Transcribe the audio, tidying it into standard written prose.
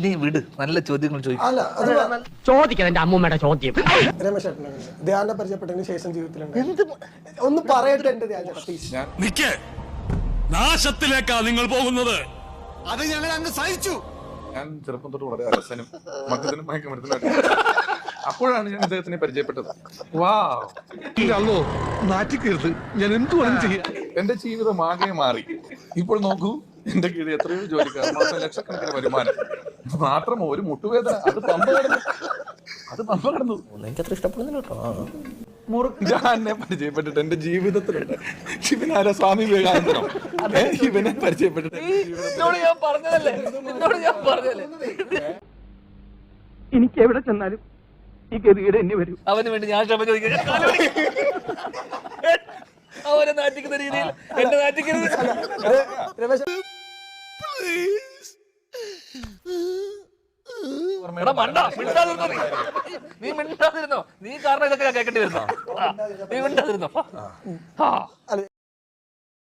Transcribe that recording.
നീ വിട്, നല്ല ചോദ്യങ്ങൾ ചോദിക്കും. അല്ല ചോദിക്കാൻ എന്റെ അമ്മൂമ്മയുടെ ചോദ്യം. രമേശ് ചേട്ടനെ ധ്യാനെ പരിചയപ്പെട്ടതിന് ശേഷം ജീവിതത്തിലുണ്ട് ഒന്ന് പറയട്ടെ എന്റെ ധ്യാൻ ചേട്ടാ പ്ലീസ്. നാശത്തിലേക്കാ നിങ്ങൾ പോകുന്നത്. അത് ഞങ്ങൾ അങ്ങ് സഹിച്ചു. ഞാൻ ചെറുപ്പം തൊട്ട് വളരെ അലസനും മക്കത്തിനും മയക്കമരുന്നിനും അപ്പോഴാണ് ഞാൻ ഇദ്ദേഹത്തിനെ പരിചയപ്പെട്ടത്. അല്ലോ നാറ്റിക്കരുത്, ഞാൻ എന്തുവാണ് ചെയ്യാ. എന്റെ ജീവിതം ആകെ മാറി. ഇപ്പോൾ നോക്കൂ, എന്റെ കീഴിൽ എത്രയോ ജോലിക്കാർ, മാസം ലക്ഷക്കണക്കിന് വരുമാനം. മാത്രം ഒരു മുട്ടുവേദന, അത് പമ്പ കടന്നു. എനിക്കത്ര ഇഷ്ടപ്പെടുന്നില്ല കേട്ടോ. ഞാൻ പരിചയപ്പെട്ടിട്ട് എന്റെ ജീവിതത്തിലുണ്ട്. ഇവനാരാ, സ്വാമി വിവേകാനന്ദനോ? ഇവനെ പരിചയപ്പെട്ടിട്ട് ഞാൻ പറഞ്ഞതല്ലേ, ഞാൻ പറഞ്ഞതല്ലേ. എനിക്ക് എവിടെ ചെന്നാലും ഈ ഗതികേട് എന്നെ വരും. അവന് വേണ്ടി ഞാൻ ക്ഷമ ചോദിക്കാൻ അവനെ നാറ്റിക്കുന്ന രീതിയിൽ എന്നെ നാറ്റിക്കരുത്. രമേശ് എടാ മണ്ട, മിണ്ടാതിരുന്നോ നീ? നീ മിണ്ടാതിരുന്നോ? നീ കാരണം ഇതൊക്കെ കേൾക്കേണ്ടി വരുന്നോ? നീ മിണ്ടാതിരുന്നോ?